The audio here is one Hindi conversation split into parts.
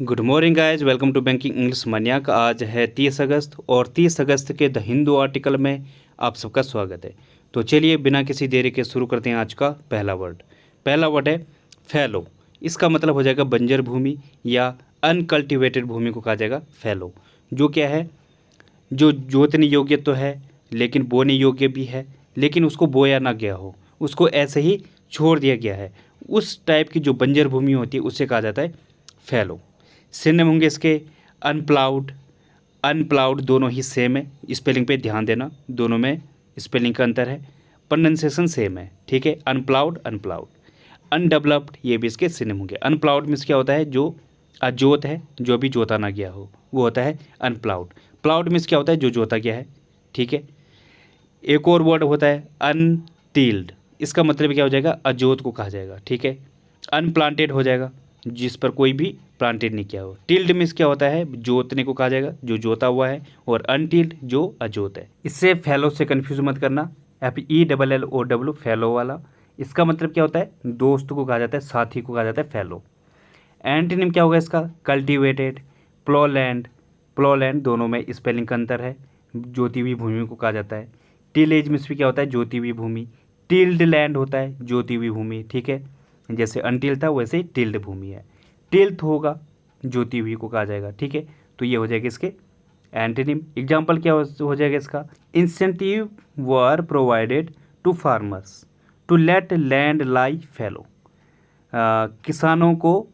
Good morning guys, welcome to banking English maniac. आज है 30 अगस्त और 30 अगस्त के द हिंदू आर्टिकल में आप सबका स्वागत है। तो चलिए बिना किसी देरी के शुरू करते हैं आज का पहला वर्ड है फैलो। इसका मतलब हो जाएगा बंजर भूमि या अनकल्टिवेटेड भूमि को कहा जाएगा फैलो। जो क्या है, जो जोतने योग्य तो है लेकिन बोने योग्य भी है, लेकिन उसको बोया ना गया हो, उसको ऐसे ही छोड़ दिया गया है, उस टाइप की जो बंजर भूमि होती है उसे कहा जाता है फैलो। सिनोनिम होंगे इसके अनप्लाउड दोनों ही सेम है, स्पेलिंग पे ध्यान देना, दोनों में स्पेलिंग का अंतर है, प्रोनाउंसिएशन सेम है, ठीक है। अनप्लाउड अनडेवलप्ड ये भी इसके सिनोनिम होंगे। अनप्लाउड मीन्स क्या होता है, जो अजोत है, जो भी जोता ना गया हो, वो होता है अनप्लाउड। प्लाउड मीन्स क्या होता है, जो जोता गया है, ठीक है। एक और वर्ड होता है अनटिल्ड। इसका मतलब क्या हो जाएगा, अजोत को कहा जाएगा, ठीक है। अनप्लांटेड हो जाएगा, जिस पर कोई भी प्लांटेड नहीं किया हो। टिल्ड मीन्स क्या होता है, जोतने को कहा जाएगा, जो जोता हुआ है, और अनटिल्ड जो अजोत है। इससे फैलो से कंफ्यूज मत करना, FELLOW फैलो वाला। इसका मतलब क्या होता है, दोस्त को कहा जाता है, साथी को कहा जाता है फैलो। एंटीनिम क्या होगा इसका, कल्टिवेटेड, प्लोलैंड दोनों में स्पेलिंग का अंतर है, जोती हुई भूमि को कहा जाता है। टिलेज मीन्स भी क्या होता है, जोती हुई भूमि। टिल्ड लैंड होता है जोती हुई भूमि, ठीक है। जैसे अनटिल था वैसे ही टिल्ड भूमि है। टिल्थ होगा, जोती हुई को कहा जाएगा, ठीक है। तो ये हो जाएगा इसके एंटोनिम। एग्जाम्पल क्या हो जाएगा इसका, incentive were provided to farmers to let land lie fallow. किसानों को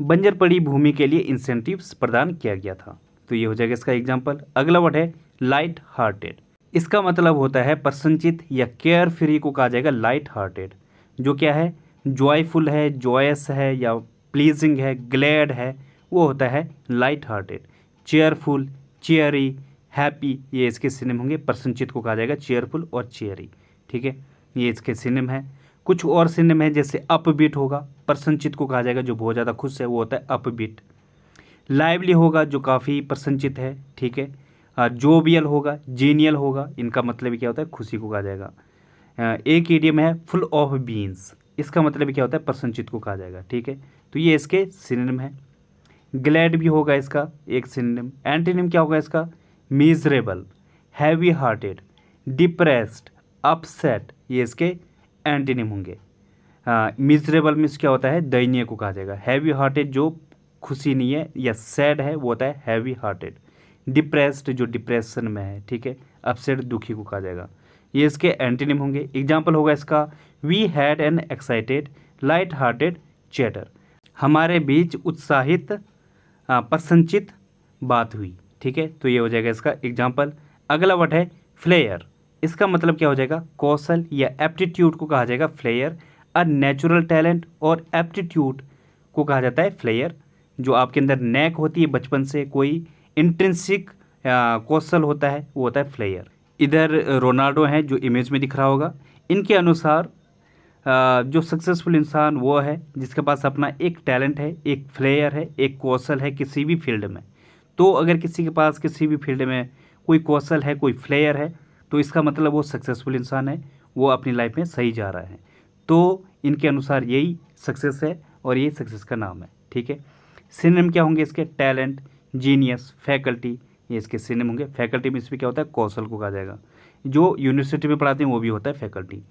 बंजर पड़ी भूमि के लिए इंसेंटिव्स प्रदान किया गया था। तो ये हो जाएगा इसका एग्जाम्पल। अगला वर्ड है लाइट हार्टेड। इसका मतलब होता है प्रसन्नचित या केयर फ्री को कहा जाएगा लाइट हार्टेड। जो क्या है, जॉयफुल है, जॉयस है, या प्लीजिंग है, ग्लैड है, वो होता है लाइट हार्टेड। चेयरफुल, चेयरी, हैप्पी ये इसके सिनोनिम होंगे। प्रसन्नचित को कहा जाएगा चेयरफुल और चेयरी, ठीक है, ये इसके सिनोनिम है। कुछ और सिनोनिम है, जैसे अपबीट होगा, प्रसन्नचित को कहा जाएगा जो बहुत ज़्यादा खुश है, वो होता है अपबीट। लाइवली होगा, जो काफ़ी प्रसन्नचित है, ठीक है। जोवियल होगा, जीनियल होगा, इनका मतलब क्या होता है, खुशी को कहा जाएगा। एक इडियम है फुल ऑफ बीन्स, इसका मतलब क्या होता है, प्रसन्नचित को कहा जाएगा, ठीक है। तो ये इसके सिनोनिम है। ग्लैड भी होगा इसका एक सिनोनिम। एंटोनिम क्या होगा इसका, miserable, heavy hearted, depressed, upset, ये इसके एंटोनिम होंगे। मिजरेबल मीन्स क्या होता है, दयनीय को कहा जाएगा। हैवी हार्टेड जो खुशी नहीं है या सैड है, वो होता है हैवी हार्टेड। डिप्रेस्ड जो डिप्रेशन में है, ठीक है। अपसेट दुखी को कहा जाएगा। ये इसके एंटोनिम होंगे। एग्जाम्पल होगा इसका, we had an excited light hearted chatter. हमारे बीच उत्साहित प्रसन्नचित बात हुई, ठीक है। तो ये हो जाएगा इसका एग्जाम्पल। अगला वर्ड है फ्लेयर। इसका मतलब क्या हो जाएगा, कौशल या एप्टीट्यूड को कहा जाएगा फ्लेयर। अ नेचुरल टैलेंट और एप्टीट्यूड को कहा जाता है फ्लेयर। जो आपके अंदर नैक होती है बचपन से, कोई इंट्रिंसिक कौशल होता है, वो होता है फ्लेयर। इधर रोनाल्डो हैं जो इमेज में दिख रहा होगा। इनके अनुसार जो सक्सेसफुल इंसान वो है जिसके पास अपना एक टैलेंट है, एक फ्लेयर है, एक कौशल है किसी भी फील्ड में। तो अगर किसी के पास किसी भी फील्ड में कोई कौशल है, कोई फ्लेयर है, तो इसका मतलब वो सक्सेसफुल इंसान है, वो अपनी लाइफ में सही जा रहा है। तो इनके अनुसार यही सक्सेस है और ये सक्सेस का नाम है, ठीक है। सिनोनिम क्या होंगे इसके, टैलेंट, जीनियस, फैकल्टी, ये इसके सिनोनिम होंगे। फैकल्टी में इसमें क्या होता है, कौशल को कहा जाएगा। जो यूनिवर्सिटी में पढ़ाते हैं वो भी होता है फैकल्टी।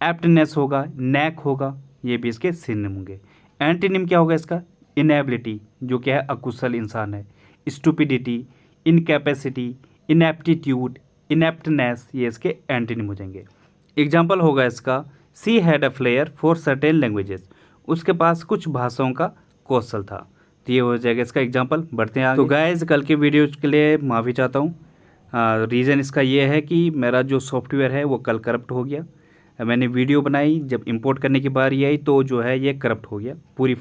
एप्टनेस होगा, नैक होगा, ये भी इसके सिनोनिम होंगे। एंटीनिम क्या होगा इसका, इनएबिलिटी, जो क्या है अकुशल इंसान है। स्टूपिडिटी, इनकैपेसिटी, इनएप्टीट्यूड, इनएप्टनेस, ये इसके एंटीनिम हो जाएंगे। एग्जाम्पल होगा इसका, she had a flare for certain languages. उसके पास कुछ भाषाओं का कौशल था। तो ये हो जाएगा इसका एग्जाम्पल। बढ़ते हैं आगे। तो गाइस कल के वीडियो के लिए माफ़ी चाहता हूँ। रीज़न इसका ये है कि मेरा जो सॉफ्टवेयर है वो कल करप्ट हो गया। मैंने वीडियो बनाई, जब इंपोर्ट करने की बारी आई तो जो है ये करप्ट हो गया। पूरी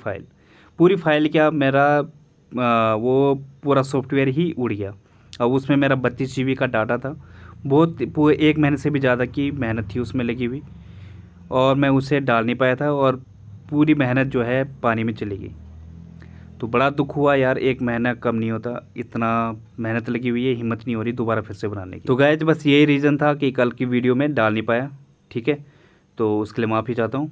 फाइल क्या, मेरा वो पूरा सॉफ्टवेयर ही उड़ गया। अब उसमें मेरा 32 GB का डाटा था। बहुत पूरे 1 महीने से भी ज़्यादा की मेहनत थी उसमें लगी हुई, और मैं उसे डाल नहीं पाया था, और पूरी मेहनत जो है पानी में चली गई। तो बड़ा दुख हुआ यार, 1 महीना कम नहीं होता, इतना मेहनत लगी हुई है, हिम्मत नहीं हो रही दोबारा फिर से बनाने की। तो गाइस बस यही रीज़न था कि कल की वीडियो में डाल नहीं पाया, ठीक है। तो उसके लिए माफ़ी चाहता हूँ।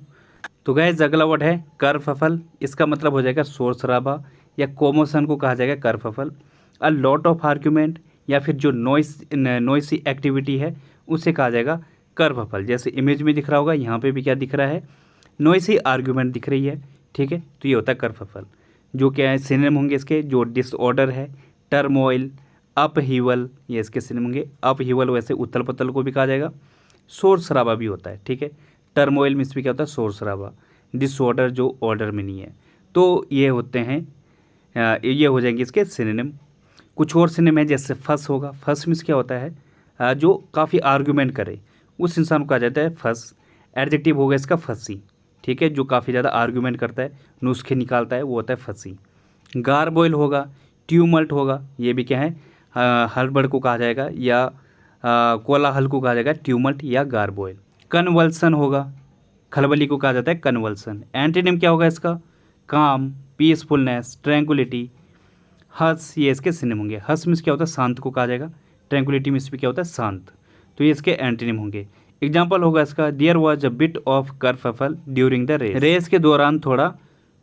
तो गाइस अगला वर्ड है करफफल। इसका मतलब हो जाएगा शोर शराबा या कोमोशन को कहा जाएगा कर्फफल। अ लॉट ऑफ आर्ग्यूमेंट या फिर जो नॉइसी एक्टिविटी है उसे कहा जाएगा कर्फफल। जैसे इमेज में दिख रहा होगा, यहाँ पे भी क्या दिख रहा है, नॉइसी आर्ग्यूमेंट दिख रही है, ठीक है, तो ये होता है कर्फफल। जो क्या है सिनोनिम होंगे इसके, जो डिसऑर्डर है, टर्मोइल, अपहीवल, ये इसके सिनोनिम होंगे। अपहीवल वैसे उथल पुथल को भी कहा जाएगा, शोर शराबा भी होता है, ठीक है। टर्मोइल मीन्स भी क्या होता है, शोर शराबा। डिसऑर्डर जो ऑर्डर में नहीं है, तो ये होते हैं, ये हो जाएंगे इसके सिनोनिम। कुछ और सिनोनिम है, जैसे फस होगा। फस मीन्स क्या होता है, जो काफ़ी आर्गूमेंट करे उस इंसान को कहा जाता है फस। एडजेक्टिव होगा इसका फसी, ठीक है, जो काफ़ी ज़्यादा आर्गूमेंट करता है, नुस्खे निकालता है, वो होता है फसी। गारबॉयल होगा, ट्यूमल्ट होगा, ये भी क्या है, हड़बड़ को कहा जाएगा या कोलाहल को कहा जाएगा ट्यूमल्ट या गारबॉयल। कन्वल्सन होगा, खलबली को कहा जाता है कन्वल्सन। एंटीनिम क्या होगा इसका, काम, पीसफुलनेस, ट्रैंक्विलिटी। हर्ष, ये इसके सिनोनिम होंगे। हर्ष मीन्स क्या होता है, शांत को कहा जाएगा। ट्रैंक्विलिटी मीन्स भी क्या होता है, शांत। तो ये इसके एंटीनिम होंगे। एग्जाम्पल होगा इसका, there was a bit of kerfuffle during the race. Race के दौरान थोड़ा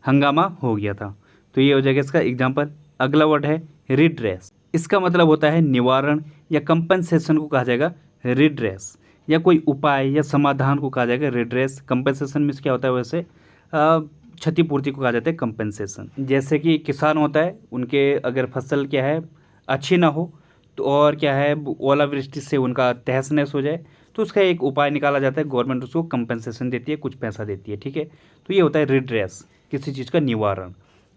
हंगामा हो गया था, तो ये हो जाएगा इसका एग्जाम्पल। अगला वर्ड है रिड्रेस। इसका मतलब होता है निवारण या कंपनसेशन को कहा जाएगा रिड्रेस, या कोई उपाय या समाधान को कहा जाएगा रिड्रेस। कंपनसेशन मीन्स क्या होता है, वैसे क्षतिपूर्ति को कहा जाता है कंपनसेशन। जैसे कि किसान होता है, उनके अगर फसल क्या है अच्छी ना हो तो, और क्या है ओलावृष्टि से उनका तहस नहस हो जाए, तो उसका एक उपाय निकाला जाता है, गवर्नमेंट उसको कंपनसेशन देती है, कुछ पैसा देती है, ठीक है। तो ये होता है रिड्रेस, किसी चीज़ का निवारण।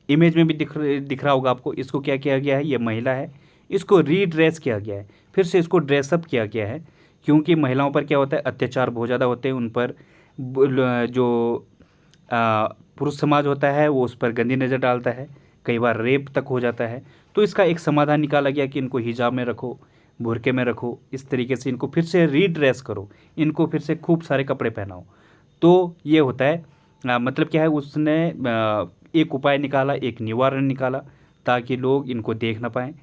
इमेज में भी दिख रहा होगा आपको, इसको क्या किया गया है, ये महिला है, इसको रीड्रेस किया गया है, फिर से इसको ड्रेसअप किया गया है, क्योंकि महिलाओं पर क्या होता है, अत्याचार बहुत ज़्यादा होते हैं, उन पर जो पुरुष समाज होता है वो उस पर गंदी नज़र डालता है, कई बार रेप तक हो जाता है। तो इसका एक समाधान निकाला गया कि इनको हिजाब में रखो, बुरके में रखो, इस तरीके से इनको फिर से रीड्रेस करो, इनको फिर से खूब सारे कपड़े पहनाओ। तो ये होता है, मतलब क्या है, उसने एक उपाय निकाला, एक निवारण निकाला, ताकि लोग इनको देख ना पाएँ,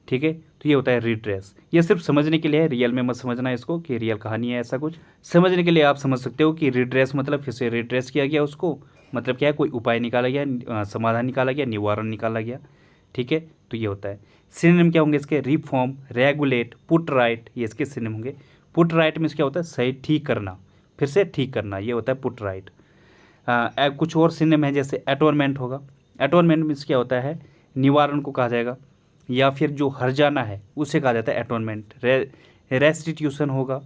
ठीक है। तो ये होता है रिड्रेस। ये सिर्फ समझने के लिए है, रियल में मत समझना इसको कि रियल कहानी है, ऐसा कुछ समझने के लिए आप समझ सकते हो कि रिड्रेस मतलब फिर से रिड्रेस किया गया, उसको मतलब क्या है, कोई उपाय निकाला गया, समाधान निकाला गया, निवारण निकाला गया, ठीक है। तो ये होता है। सिनोनिम क्या होंगे इसके, रिफॉर्म, रेगुलेट, पुट राइट, ये इसके सिनोनिम होंगे। पुट राइट मीन्स क्या होता है, सही ठीक करना, फिर से ठीक करना, ये होता है पुट राइट। कुछ और सिनोनिम है, जैसे एटोनमेंट होगा। एटोनमेंट मीन्स क्या होता है, निवारण को कहा जाएगा, या फिर जो हर्जाना है उसे कहा जाता है एटोनमेंट। रेस्टिट्यूशन होगा।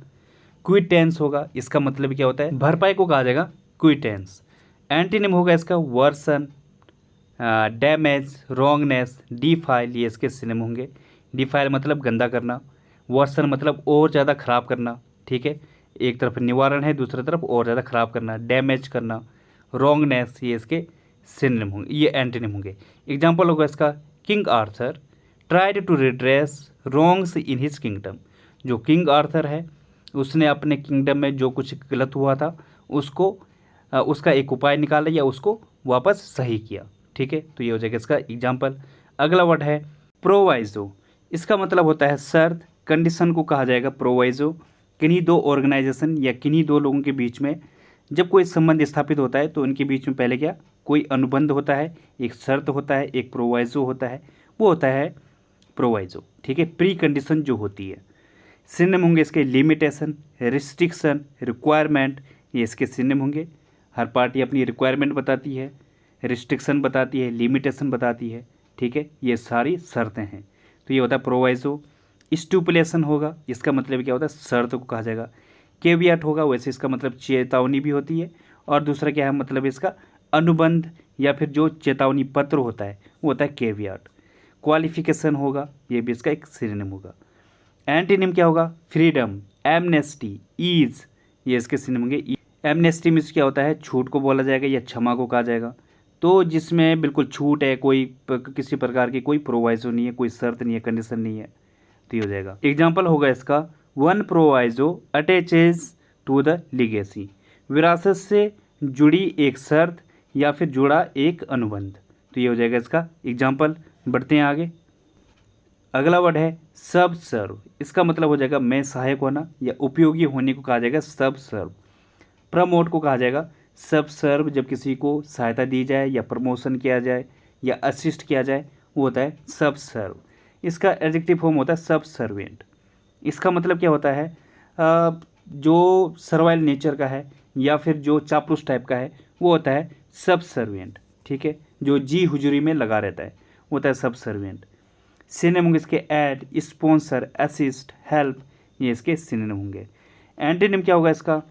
क्विटेंस होगा, इसका मतलब क्या होता है, भरपाई को कहा जाएगा क्विटेंस। एंटीनिम होगा इसका वर्सन, डैमेज, रॉन्गनेस, डिफाइल, ये इसके सिनोनिम होंगे। डिफाइल मतलब गंदा करना, वर्सन मतलब और ज़्यादा ख़राब करना, ठीक है, एक तरफ निवारण है, दूसरी तरफ और ज़्यादा ख़राब करना, डैमेज करना। रॉन्गनेस, ये इसके सिनोनिम होंगे, ये एंटीनिम होंगे। एग्जाम्पल होगा इसका, King Arthur tried to redress wrongs in his kingdom. जो किंग आर्थर है उसने अपने किंगडम में जो कुछ गलत हुआ था उसको उसका एक उपाय निकाला या उसको वापस सही किया, ठीक है। तो ये हो जाएगा इसका एग्जाम्पल। अगला वर्ड है प्रोवाइजो। इसका मतलब होता है शर्त, कंडीशन को कहा जाएगा प्रोवाइजो। किन्हीं दो ऑर्गेनाइजेशन या किन्हीं दो लोगों के बीच में जब कोई संबंध स्थापित होता है तो उनके बीच में पहले क्या, कोई अनुबंध होता है, एक शर्त होता है, एक प्रोवाइजो होता है, वो होता है प्रोवाइजो, ठीक है, प्री कंडीशन जो होती है। सिनोनिम होंगे इसके लिमिटेशन, रिस्ट्रिक्शन, रिक्वायरमेंट, ये इसके सिनोनिम होंगे। हर पार्टी अपनी रिक्वायरमेंट बताती है, रिस्ट्रिक्शन बताती है, लिमिटेशन बताती है, ठीक है, ये सारी शर्तें हैं। तो ये होता है प्रोवाइजो। स्टुपुलेशन होगा, इसका मतलब क्या होता है, शर्त को कहा जाएगा। केवियट होगा, वैसे इसका मतलब चेतावनी भी होती है, और दूसरा क्या है मतलब इसका अनुबंध या फिर जो चेतावनी पत्र होता है वो होता है केवियट। क्वालिफिकेशन होगा, ये भी इसका एक सिनोनिम होगा। एंटीनिम क्या होगा, फ्रीडम, एमनेस्टी, ईज, ये इसके सिनोनिम होंगे। एमनेस्टी मीन्स क्या होता है, छूट को बोला जाएगा या क्षमा को कहा जाएगा, तो जिसमें बिल्कुल छूट है, कोई किसी प्रकार की कोई प्रोवाइजो नहीं है, कोई शर्त नहीं है, कंडीशन नहीं है, तो ये हो जाएगा। एग्जाम्पल होगा इसका, one proviso attaches to the legacy. विरासत से जुड़ी एक शर्त या फिर जुड़ा एक अनुबंध, तो ये हो जाएगा इसका एग्जाम्पल। बढ़ते हैं आगे। अगला वर्ड है सब सर्व। इसका मतलब हो जाएगा में सहायक होना या उपयोगी होने को कहा जाएगा सब सर्व। प्रमोट को कहा जाएगा सब सर्व, जब किसी को सहायता दी जाए या प्रमोशन किया जाए या असिस्ट किया जाए वो होता है सबसर्व। इसका एडजेक्टिव फॉर्म होता है सबसर्वेंट। इसका मतलब क्या होता है, जो सर्वाइल नेचर का है या फिर जो चापलूस टाइप का है वो होता है सबसर्वेंट। ठीक है, जो जी हुजूरी में लगा रहता है वो होता है सबसर्वेंट। सिनोनिम होंगे इसके ऐड, स्पॉन्सर, असिस्ट, हेल्प, ये इसके सिनोनिम होंगे। एंटोनिम क्या होगा इसका,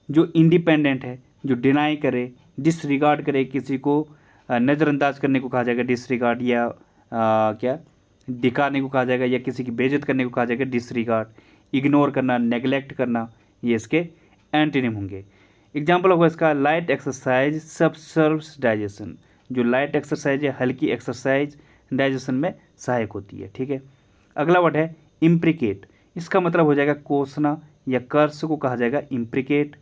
जो इंडिपेंडेंट है, जो डिनाई करे, डिसरिगार्ड करे, किसी को नज़रअंदाज करने को कहा जाएगा डिसरिगार्ड, या क्या दिखाने को कहा जाएगा, या किसी की बेइज्जत करने को कहा जाएगा डिसरिगार्ड। इग्नोर करना, नेग्लेक्ट करना, ये इसके एंटोनिम होंगे। एग्जाम्पल होगा इसका लाइट एक्सरसाइज सबसर्व्स डाइजेशन। जो लाइट एक्सरसाइज है, हल्की एक्सरसाइज डाइजेशन में सहायक होती है। ठीक है, अगला वर्ड है इम्प्रिकेट। इसका मतलब हो जाएगा कोसना या कर्स को कहा जाएगा इम्प्रिकेट।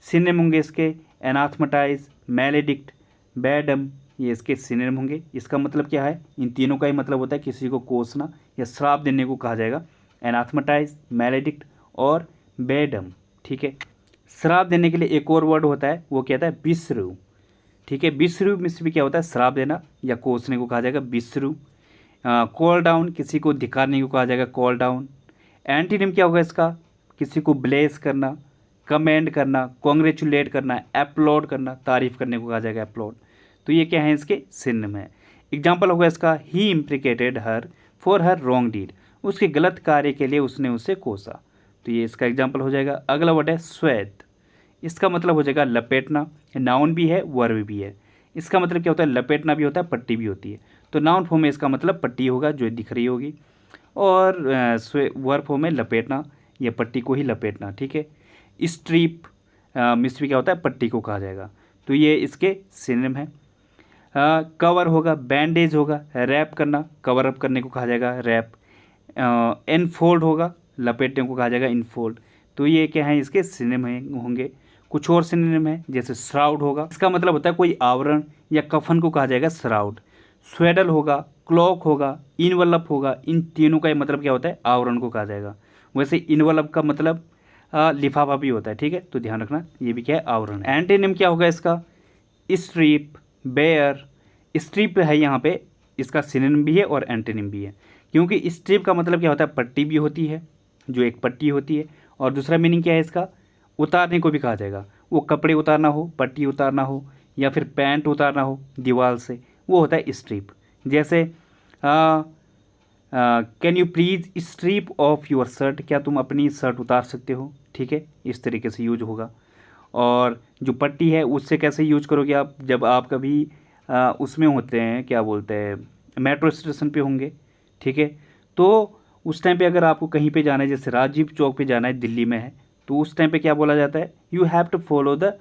सिनोनिम होंगे इसके एनाथमेटाइज, मैलेडिक्ट, बैडम, ये इसके सिनोनिम होंगे। इसका मतलब क्या है, इन तीनों का ही मतलब होता है किसी को कोसना या श्राप देने को कहा जाएगा एनाथमेटाइज, मैलेडिक्ट और बैडम। ठीक है, श्राप देने के लिए एक और वर्ड होता है, वो कहता है बिस्रू। ठीक है, बिस्रू में से भी क्या होता है, श्राप देना या कोसने को कहा जाएगा बिस्रू। कॉल डाउन, किसी को धिक्कारने को कहा जाएगा कॉल डाउन। एंटीनिम क्या होगा इसका, किसी को ब्लेस करना, कमेंड करना, कॉन्ग्रेचुलेट करना, अपलोड करना, तारीफ करने को कहा जाएगा अपलोड। तो ये क्या है, इसके सिनोनिम है। एग्जाम्पल होगा इसका he imprecated her for her wrong deed. उसके गलत कार्य के लिए उसने उसे कोसा। तो ये इसका एग्जाम्पल हो जाएगा। अगला वर्ड है श्वेत। इसका मतलब हो जाएगा लपेटना। नाउन भी है, वर्ब भी है। इसका मतलब क्या होता है, लपेटना भी होता है, पट्टी भी होती है। तो नाउन फॉर्म में इसका मतलब पट्टी होगा जो दिख रही होगी, और वर्ब फॉर्म में लपेटना या पट्टी को ही लपेटना। ठीक है, स्ट्रिप मिस भी क्या होता है, पट्टी को कहा जाएगा। तो ये इसके सिनोनिम है। कवर होगा, बैंडेज होगा, रैप करना, कवर अप करने को कहा जाएगा रैप। इनफोल्ड होगा, लपेटने को कहा जाएगा इनफोल्ड। तो ये क्या है, इसके सिनोनिम होंगे। कुछ और सिनोनिम है, जैसे श्राउड होगा, इसका मतलब होता है कोई आवरण या कफन को कहा जाएगा श्राउड। स्वेडल होगा, क्लॉक होगा, इनवलप होगा, इन तीनों का मतलब क्या होता है, आवरण को कहा जाएगा। वैसे इनवलप का मतलब लिफाफा भी होता है। ठीक है, तो ध्यान रखना, ये भी क्या है, आवरण। एंटीनिम क्या होगा इसका, स्ट्रिप, बेयर। स्ट्रिप है यहाँ पे, इसका सिनोनिम भी है और एंटीनिम भी है, क्योंकि स्ट्रिप का मतलब क्या होता है, पट्टी भी होती है, जो एक पट्टी होती है। और दूसरा मीनिंग क्या है इसका, उतारने को भी कहा जाएगा। वो कपड़े उतारना हो, पट्टी उतारना हो, या फिर पैंट उतारना हो दीवार से, वो होता है स्ट्रिप। जैसे can you please strip of your shirt, क्या तुम अपनी शर्ट उतार सकते हो। ठीक है, इस तरीके से यूज होगा। और जो पट्टी है उससे कैसे यूज करोगे आप, जब आप कभी उसमें होते हैं, क्या बोलते हैं, मेट्रो स्टेशन पे होंगे। ठीक है, तो उस टाइम पे अगर आपको कहीं पे जाना है, जैसे राजीव चौक पे जाना है, दिल्ली में है, तो उस टाइम पे क्या बोला जाता है, you have to follow the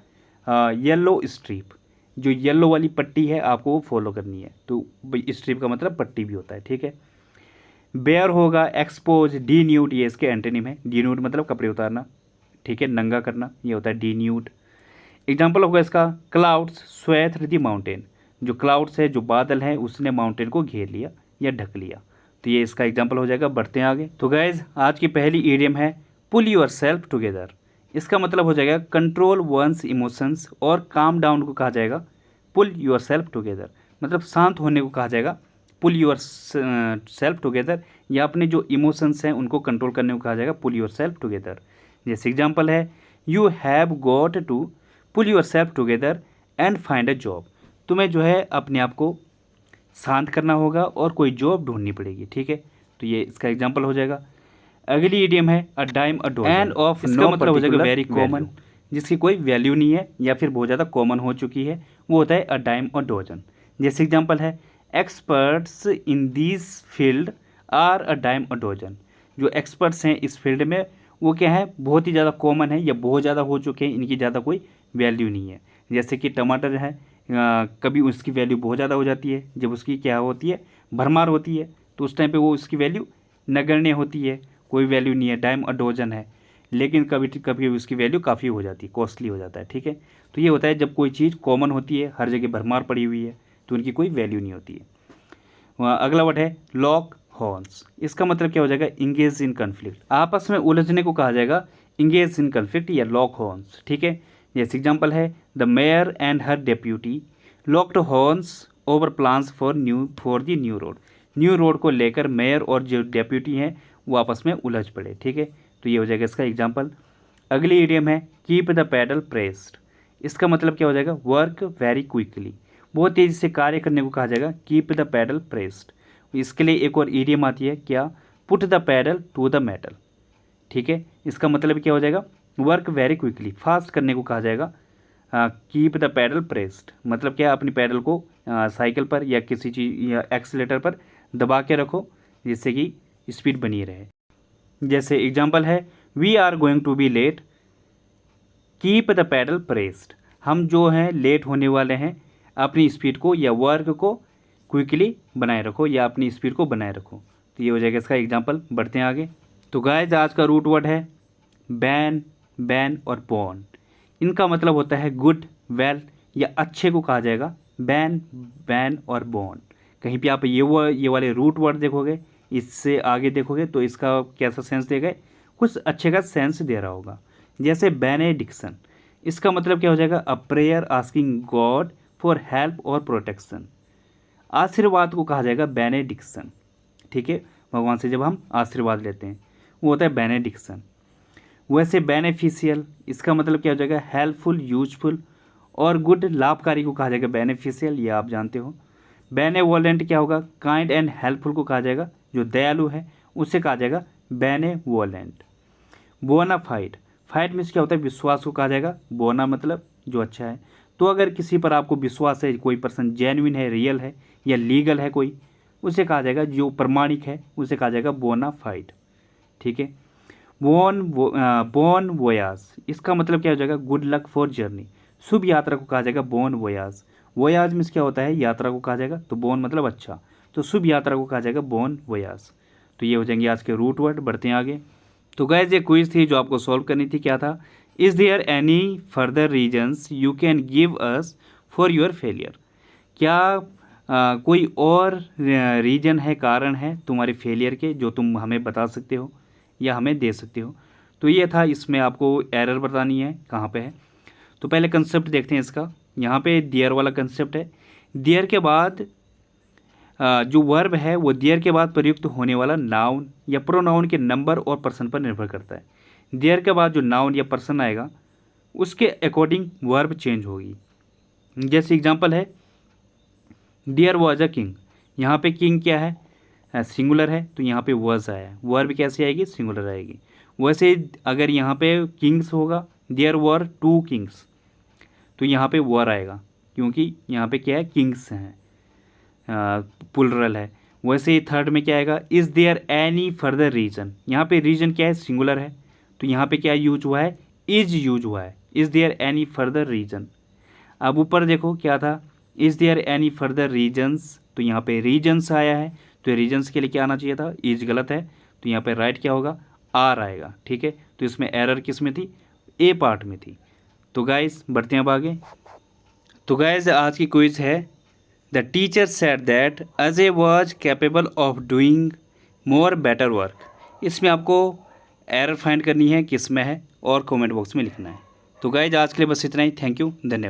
yellow strip. जो येलो वाली पट्टी है आपको वो फॉलो करनी है। तो स्ट्रिप का मतलब पट्टी भी होता है। ठीक है, बेयर होगा, एक्सपोज, डी न्यूड, ये इसके एंटोनिम है। डी न्यूड मतलब कपड़े उतारना। ठीक है, नंगा करना, ये होता है डी न्यूड। एग्जाम्पल होगा इसका क्लाउड्स स्वेथ द माउंटेन। जो क्लाउड्स है, जो बादल है, उसने माउंटेन को घेर लिया या ढक लिया। तो ये इसका एग्जाम्पल हो जाएगा। बढ़ते हैं आगे। तो गाइज आज की पहली ईडियम है पुल योर सेल्फ टुगेदर। इसका मतलब हो जाएगा कंट्रोल वंस इमोशंस, और काम डाउन को कहा जाएगा पुल योर सेल्फ टुगेदर, मतलब शांत होने को कहा जाएगा पुल योर सेल्फ टुगेदर, या अपने जो इमोशंस हैं उनको कंट्रोल करने को कहा जाएगा पुल योर सेल्फ टुगेदर। जैसे एग्जाम्पल है you have got to pull yourself together and find a job. तुम्हें जो है अपने आप को शांत करना होगा और कोई जॉब ढूंढनी पड़ेगी। ठीक है, तो ये इसका एग्जाम्पल हो जाएगा। अगली ईडियम है a dime a dozen. And of no मतलब हो जाएगा वेरी कॉमन, जिसकी कोई वैल्यू नहीं है या फिर बहुत ज़्यादा कॉमन हो चुकी है, वो होता है अ डाइम अ डोजन। जैसे एग्जाम्पल है experts in this field are a dime a dozen. जो एक्सपर्ट्स हैं इस फील्ड में, वो क्या है, बहुत ही ज़्यादा कॉमन है या बहुत ज़्यादा हो चुके हैं, इनकी ज़्यादा कोई वैल्यू नहीं है। जैसे कि टमाटर है, कभी उसकी वैल्यू बहुत ज़्यादा हो जाती है, जब उसकी क्या होती है, भरमार होती है, तो उस टाइम पे वो उसकी वैल्यू नगण्य होती है, कोई वैल्यू नहीं है, डाइम अ डोजन है। लेकिन कभी कभी उसकी वैल्यू काफ़ी हो जाती है, कॉस्टली हो जाता है। ठीक है, तो ये होता है जब कोई चीज़ कॉमन होती है, हर जगह भरमार पड़ी हुई है, तो उनकी कोई वैल्यू नहीं होती है। अगला वर्ड है लॉक हॉर्न्स। इसका मतलब क्या हो जाएगा, इंगेज इन कन्फ्लिक्ट, आपस में उलझने को कहा जाएगा इंगेज इन कन्फ्लिक्ट या लॉक हॉर्न्स। ठीक है, जैसे एग्जाम्पल है the mayor and her deputy locked horns over plans for the new road. New road को लेकर मेयर और जो डेप्यूटी हैं वो आपस में उलझ पड़े। ठीक है, तो ये हो जाएगा इसका एग्जाम्पल। अगली इडियम है कीप द पैडल प्रेस्ड। इसका मतलब क्या हो जाएगा, वर्क वेरी क्विकली, बहुत तेज़ी से कार्य करने को कहा जाएगा, कीप द पैडल प्रेस्ड। इसके लिए एक और इडियम आती है क्या, put the pedal to the metal. ठीक है, इसका मतलब क्या हो जाएगा, वर्क वेरी क्विकली, फास्ट करने को कहा जाएगा, कीप द पैडल प्रेस्ड। मतलब क्या, अपनी पैडल को साइकिल पर या किसी चीज़ या एक्सीलेटर पर दबा के रखो जिससे कि स्पीड बनी रहे। जैसे एग्जांपल है we are going to be late, keep the pedal pressed. हम जो हैं लेट होने वाले हैं, अपनी स्पीड को या वर्क को क्विकली बनाए रखो या अपनी स्पीड को बनाए रखो। तो ये हो जाएगा इसका एग्जांपल। बढ़ते हैं आगे। तो गाइस आज का रूट वर्ड है बैन, बैन और बॉर्न। इनका मतलब होता है गुड, वेल या अच्छे को कहा जाएगा बैन, बैन और बॉर्न। कहीं पे आप ये वाले रूट वर्ड देखोगे, इससे आगे देखोगे तो इसका कैसा सेंस देगा, कुछ अच्छे का सेंस दे रहा होगा। जैसे बेनेडिक्शन, इसका मतलब क्या हो जाएगा, a prayer asking God for help और प्रोटेक्शन। आशीर्वाद को कहा जाएगा बेनेडिक्शन। ठीक है, भगवान से जब हम आशीर्वाद लेते हैं वो होता है बेनेडिक्शन। वैसे बेनिफिशियल, इसका मतलब क्या हो जाएगा, हेल्पफुल, यूजफुल और गुड, लाभकारी को कहा जाएगा बेनिफिशियल, ये आप जानते हो। बेनेवोलेंट क्या होगा, काइंड एंड हेल्पफुल को कहा जाएगा, जो दयालु है उससे कहा जाएगा बेनेवोलेंट। बोनाफाइड, फाइड मीन्स क्या होता है, विश्वास को कहा जाएगा, बोना मतलब जो अच्छा है। तो अगर किसी पर आपको विश्वास है, कोई पर्सन जेन्युइन है, रियल है या लीगल है कोई, उसे कहा जाएगा, जो प्रमाणिक है उसे कहा जाएगा बोनाफाइड। ठीक है, बोन वोयाज, इसका मतलब क्या हो जाएगा, गुड लक फॉर जर्नी, शुभ यात्रा को कहा जाएगा बोन वोयाज। वोयाज मीन्स क्या होता है, यात्रा को कहा जाएगा, तो बोन मतलब अच्छा, तो शुभ यात्रा को कहा जाएगा बोन वोयाज। तो ये हो जाएंगे आज के रूट वर्ड। बढ़ते हैं आगे। तो गाइस ये क्विज थी जो आपको सॉल्व करनी थी। क्या था, is there any further reasons you can give us for your failure. क्या कोई और रीजन है, कारण है तुम्हारे फेलियर के जो तुम हमें बता सकते हो या हमें दे सकते हो। तो ये था, इसमें आपको एरर बतानी है कहाँ पे है। तो पहले कंसेप्ट देखते हैं इसका। यहाँ पे देयर वाला कंसेप्ट है, देयर के बाद जो वर्ब है वो देयर के बाद प्रयुक्त होने वाला नाउन या प्रोनाउन के नंबर और पर्सन पर निर्भर करता है। देयर के बाद जो नाउन या पर्सन आएगा उसके अकॉर्डिंग वर्ब चेंज होगी। जैसे एग्जांपल है देयर वॉज अ किंग, यहाँ पे किंग क्या है, सिंगुलर है, तो यहाँ पे वॉज आया, वर्ब कैसे आएगी, सिंगुलर आएगी। वैसे अगर यहाँ पे किंग्स होगा, देयर वर 2 किंग्स, तो यहाँ पे वर आएगा क्योंकि यहाँ पे क्या है, किंग्स हैं, प्लुरल है। वैसे ही थर्ड में क्या आएगा, is there any further reason, यहाँ पे रीजन क्या है, सिंगुलर है, तो यहाँ पे क्या यूज हुआ है, इज यूज हुआ है, is there any further reason. अब ऊपर देखो क्या था, is there any further reasons, तो यहाँ पे रीजन्स आया है, तो रीजन्स के लिए क्या आना चाहिए था, इज गलत है, तो यहाँ पे राइट क्या होगा, आर आएगा। ठीक है, तो इसमें एरर किस में थी, ए पार्ट में थी। तो गाइस बढ़ते हैं अब आगे। तो गाइस आज की क्विज है, the teacher said that Ajay was capable of doing more better work. इसमें आपको एरर फाइंड करनी है, किस में है और कमेंट बॉक्स में लिखना है। तो गाइस आज के लिए बस इतना ही। थैंक यू, धन्यवाद।